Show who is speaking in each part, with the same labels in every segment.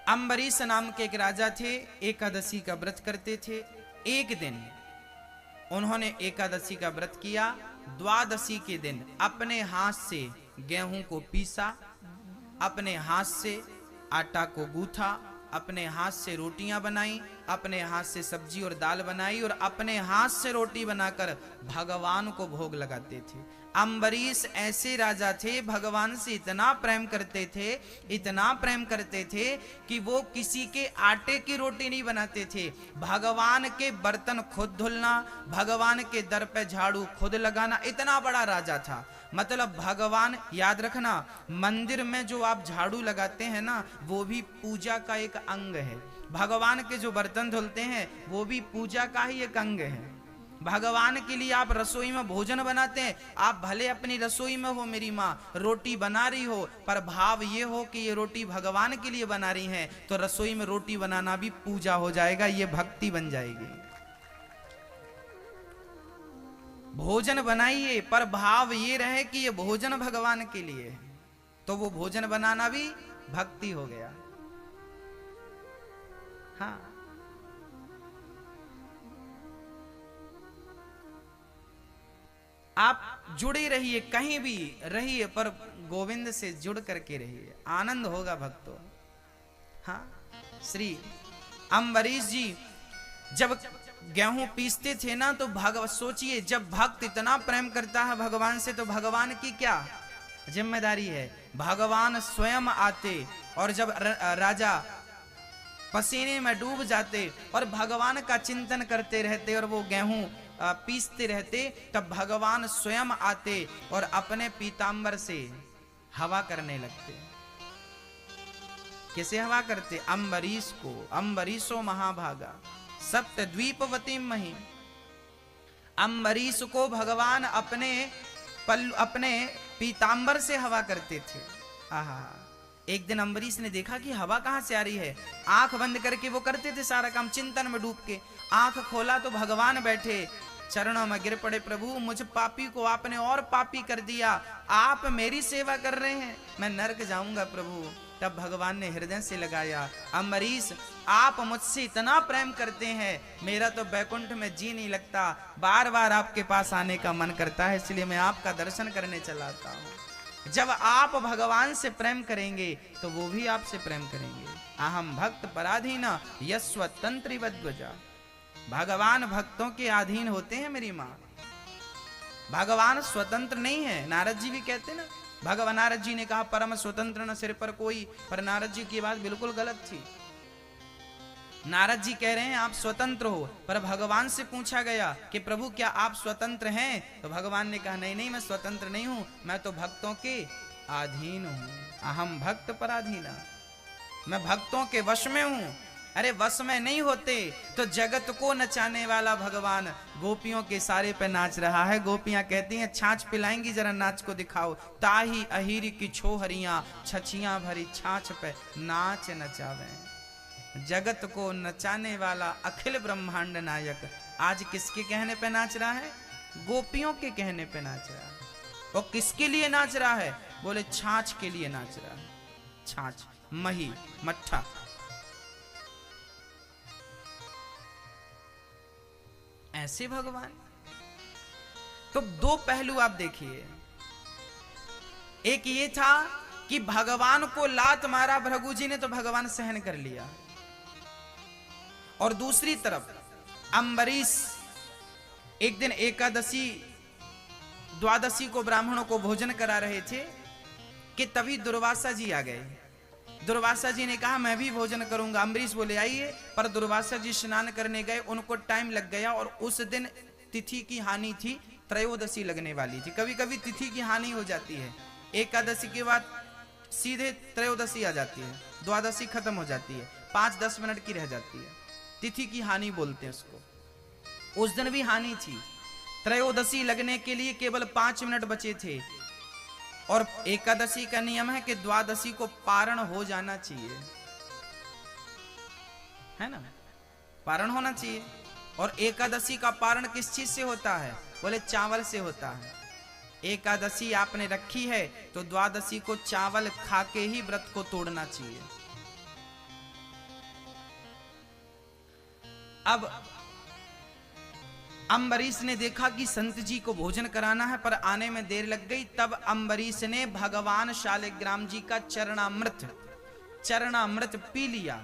Speaker 1: अम्बरीश नाम के एक राजा थे, एकादशी का व्रत करते थे। एक दिन उन्होंने एकादशी का व्रत किया। द्वादशी के दिन अपने हाथ से गेहूं को पीसा, अपने हाथ से आटा को गूथा, अपने हाथ से रोटियां बनाई, अपने हाथ से सब्जी और दाल बनाई और अपने हाथ से रोटी बनाकर भगवान को भोग लगाते थे। अम्बरीश ऐसे राजा थे, भगवान से इतना प्रेम करते थे, इतना प्रेम करते थे कि वो किसी के आटे की रोटी नहीं बनाते थे। भगवान के बर्तन खुद धुलना, भगवान के दर पे झाड़ू खुद लगाना, इतना बड़ा राजा था। मतलब भगवान, याद रखना, मंदिर में जो आप झाड़ू लगाते हैं ना, वो भी पूजा का एक अंग है। भगवान के जो बर्तन धुलते हैं वो भी पूजा का ही एक अंग है। भगवान के लिए आप रसोई में भोजन बनाते हैं, आप भले अपनी रसोई में हो, मेरी माँ रोटी बना रही हो, पर भाव ये हो कि ये रोटी भगवान के लिए बना रही है, तो रसोई में रोटी बनाना भी पूजा हो जाएगा, ये भक्ति बन जाएगी। भोजन बनाइए पर भाव ये रहे कि ये भोजन भगवान के लिए है, तो वो भोजन बनाना भी भक्ति हो गया। हाँ, आप जुड़े रहिए, कहीं भी रहिए पर गोविंद से जुड़ करके रहिए, आनंद होगा भक्तों। हाँ, श्री अम्बरीश जी जब गेहूं पीसते थे ना, तो सोचिए, जब भक्त इतना प्रेम करता है भगवान से, तो भगवान की क्या जिम्मेदारी है। भगवान स्वयं आते और जब राजा पसीने में डूब जाते और भगवान का चिंतन करते रहते और वो गेहूं पीसते रहते, तब भगवान स्वयं आते और अपने पीतांबर से हवा करने लगते। किसे हवा करते? अम्बरीश को। अम्बरीशो महाभागा सप्त द्वीपवती मही। अम्बरीश को भगवान अपने पीतांबर से हवा करते थे। आहा, एक दिन अम्बरीश ने देखा कि हवा कहां से आ रही है। आंख बंद करके वो करते थे सारा काम, चिंतन में डूब के। आंख खोला तो भगवान बैठे, चरणों में गिर पड़े, प्रभु मुझ पापी को आपने और पापी कर दिया, आप मेरी सेवा कर रहे हैं, मैं नरक जाऊंगा प्रभु। तब भगवान ने हृदय से लगाया, अम्बरीश आप मुझसे इतना प्रेम करते हैं, मेरा तो बैकुंठ में जी नहीं लगता, बार बार आपके पास आने का मन करता है, इसलिए मैं आपका दर्शन करने चला आता हूँ। जब आप भगवान से प्रेम करेंगे तो वो भी आपसे प्रेम करेंगे। अहम भक्त पराधीन यस्वतंत्री वध्वजा। भगवान भक्तों के अधीन होते हैं मेरी माँ। भगवान स्वतंत्र नहीं है। नारद जी भी कहते ना, भगवान नारद जी ने कहा परम स्वतंत्र न सिर पर कोई, पर नारद जी की बात बिल्कुल गलत थी। नारद जी कह रहे हैं आप स्वतंत्र हो, पर भगवान से पूछा गया कि प्रभु क्या आप स्वतंत्र हैं? तो भगवान ने कहा नहीं नहीं, मैं स्वतंत्र नहीं हूं, मैं तो भक्तों के अधीन हूं। अहम भक्त पराधीना, मैं भक्तों के वश में हूं। अरे वश में नहीं होते तो जगत को नचाने वाला भगवान गोपियों के सारे पे नाच रहा है। गोपियां कहती हैं छाछ पिलाएंगी, जरा नाच को दिखाओ। ताही अहीर की छोहरियां छछियां भरी छाछ पे नाच नचावे। जगत को नचाने वाला अखिल ब्रह्मांड नायक आज किसके कहने पे नाच रहा है? गोपियों के कहने पे नाच रहा है। और किसके लिए नाच रहा है? बोले छाछ के लिए नाच रहा है। छाछ, मही, मट्ठा। ऐसे भगवान। तो दो पहलू आप देखिए, एक ये था कि भगवान को लात मारा भृगु जी ने तो भगवान सहन कर लिया, और दूसरी तरफ अम्बरीश एक दिन एकादशी द्वादशी को ब्राह्मणों को भोजन करा रहे थे कि तभी दुर्वासा जी आ गए। दुर्वासा जी ने कहा मैं भी भोजन करूंगा। अम्बरीश बोले आइए, पर दुर्वासा जी स्नान करने गए, उनको टाइम लग गया और उस दिन तिथि की हानि थी, त्रयोदशी लगने वाली थी। कभी कभी तिथि की हानि हो जाती है, एकादशी के बाद सीधे त्रयोदशी आ जाती है, द्वादशी खत्म हो जाती है, 5-10 मिनट की रह जाती है, तिथि की हानि बोलते हैं उसको। उस दिन भी हानि थी, त्रयोदशी लगने के लिए केवल 5 मिनट बचे थे, और एकादशी का नियम है कि द्वादशी को पारण हो जाना चाहिए, है ना, पारण होना चाहिए। और एकादशी का पारण किस चीज से होता है? बोले चावल से होता है। एकादशी आपने रखी है तो द्वादशी को चावल खा के ही व्रत को तोड़ना चाहिए। अब अम्बरीश ने देखा कि संत जी को भोजन कराना है पर आने में देर लग गई। तब अम्बरीश ने भगवान शालिग्राम जी का चरणामृत पी लिया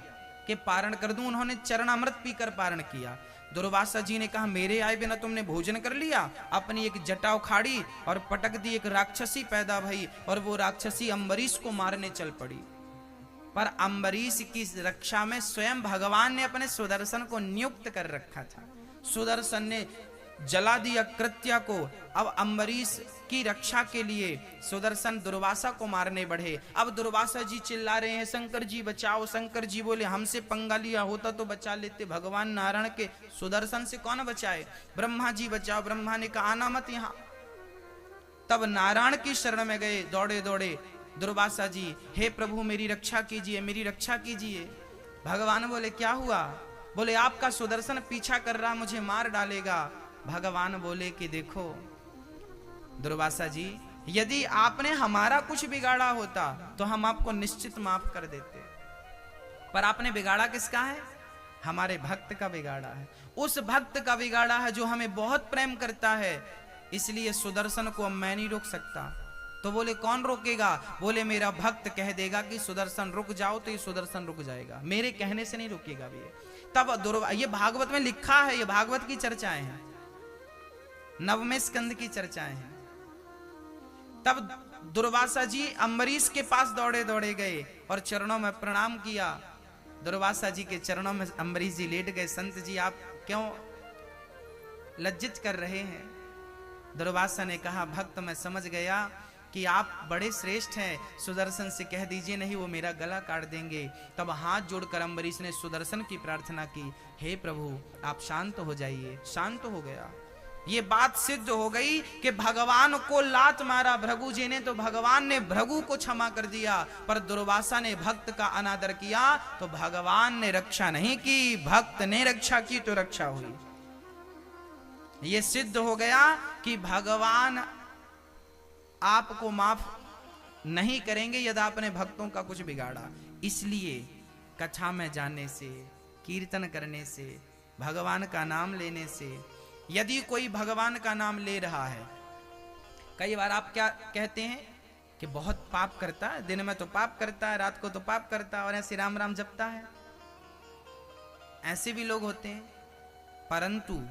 Speaker 1: कि पारण कर दूं। उन्होंने चरणामृत पीकर पारण किया। दुर्वासा जी ने कहा मेरे आए बिना तुमने भोजन कर लिया। अपनी एक जटा उखाड़ी और पटक दी। एक राक्षसी पैदा भई और वो राक्षसी अम्बरीश को मारने चल पड़ी। पर अम्बरीश की रक्षा में स्वयं भगवान ने अपने सुदर्शन को नियुक्त कर रखा था। सुदर्शन ने जला दिया कृत्या को। अब अम्बरीश की रक्षा के लिए सुदर्शन दुर्वासा को मारने बढ़े। अब दुर्वासा जी चिल्ला रहे हैं शंकर जी बचाओ। शंकर जी बोले हमसे पंगा लिया होता तो बचा लेते, भगवान नारायण के सुदर्शन से कौन बचाए। ब्रह्मा जी बचाओ। ब्रह्मा ने कहा आना मत यहां। तब नारायण की शरण में गए दौड़े दौड़े दुर्वासा जी, हे प्रभु मेरी रक्षा कीजिए, मेरी रक्षा कीजिए। भगवान बोले क्या हुआ। बोले आपका सुदर्शन पीछा कर रहा, मुझे मार डालेगा। भगवान बोले कि देखो दुर्वासा जी, यदि आपने हमारा कुछ बिगाड़ा होता तो हम आपको निश्चित माफ कर देते, पर आपने बिगाड़ा किसका है, हमारे भक्त का बिगाड़ा है। उस भक्त का बिगाड़ा है जो हमें बहुत प्रेम करता है, इसलिए सुदर्शन को अब मैं नहीं रोक सकता। तो बोले कौन रोकेगा। बोले मेरा भक्त कह देगा कि सुदर्शन रुक जाओ तो ये सुदर्शन रुक जाएगा, मेरे कहने से नहीं रुकेगा भी। तब ये भागवत में लिखा है, ये भागवत की चर्चाएं हैं, नवमे स्कंद की चर्चाएं हैं। तब दुर्वासा जी अम्बरीश के पास दौड़े दौड़े गए और चरणों में प्रणाम किया। दुर्वासा जी के चरणों में अम्बरीश जी लेट गए। संत जी आप क्यों लज्जित कर रहे हैं। दुर्वासा ने कहा भक्त मैं समझ गया कि आप बड़े श्रेष्ठ हैं, सुदर्शन से कह दीजिए नहीं वो मेरा गला काट देंगे। तब हाथ जोड़कर अम्बरीश ने सुदर्शन की प्रार्थना की, हे प्रभु आप शांत हो जाइए। शांत हो गया। ये बात सिद्ध हो गई कि भगवान को लात मारा भृगु जी ने तो भगवान ने भृगु को क्षमा कर दिया, पर दुर्वासा ने भक्त का अनादर किया तो भगवान ने रक्षा नहीं की, भक्त ने रक्षा की तो रक्षा हुई। ये सिद्ध हो गया कि भगवान आपको माफ नहीं करेंगे यदि आपने भक्तों का कुछ बिगाड़ा। इसलिए कथा में जाने से, कीर्तन करने से, भगवान का नाम लेने से, यदि कोई भगवान का नाम ले रहा है, कई बार आप क्या कहते हैं कि बहुत पाप करता है, दिन में तो पाप करता है, रात को तो पाप करता है और ऐसे राम राम जपता है, ऐसे भी लोग होते हैं। परंतु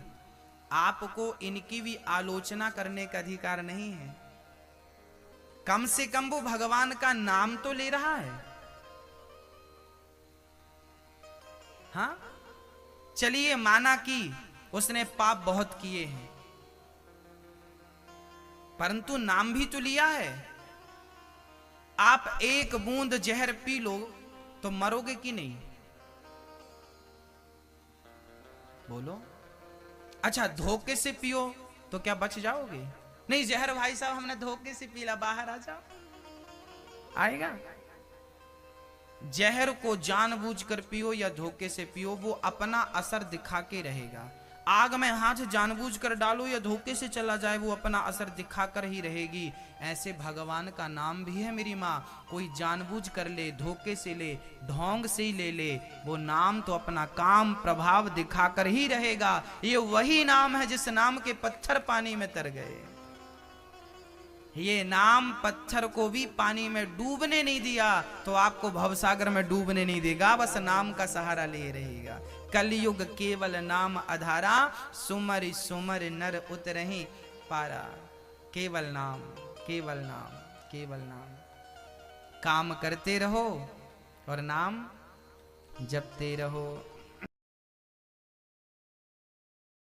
Speaker 1: आपको इनकी भी आलोचना करने का अधिकार नहीं है। कम से कम वो भगवान का नाम तो ले रहा है। हाँ चलिए माना कि उसने पाप बहुत किए हैं, परंतु नाम भी तो लिया है। आप एक बूंद जहर पी लो तो मरोगे कि नहीं, बोलो। अच्छा धोखे से पियो तो क्या बच जाओगे। नहीं जहर भाई साहब हमने धोखे से पीला, बाहर आ जाओ, आएगा। जहर को जानबूझकर पियो या धोखे से पियो, वो अपना असर दिखा के रहेगा। आग में हाथ जानबूझकर डालो या धोखे से चला जाए, वो अपना असर दिखाकर ही रहेगी। ऐसे भगवान का नाम भी है मेरी माँ, कोई जानबूझ कर ले, धोखे से ले, ढोंग से ही ले ले, वो नाम तो अपना काम प्रभाव दिखाकर ही रहेगा। ये वही नाम है जिस नाम के पत्थर पानी में तर गए। ये नाम पत्थर को भी पानी में डूबने नहीं दिया तो आपको भवसागर में डूबने नहीं देगा, बस नाम का सहारा ले रहेगा। कलयुग केवल नाम आधारा, सुमर सुमर नर उतरहि पारा। केवल नाम, केवल नाम, केवल नाम। काम करते रहो और नाम जपते रहो।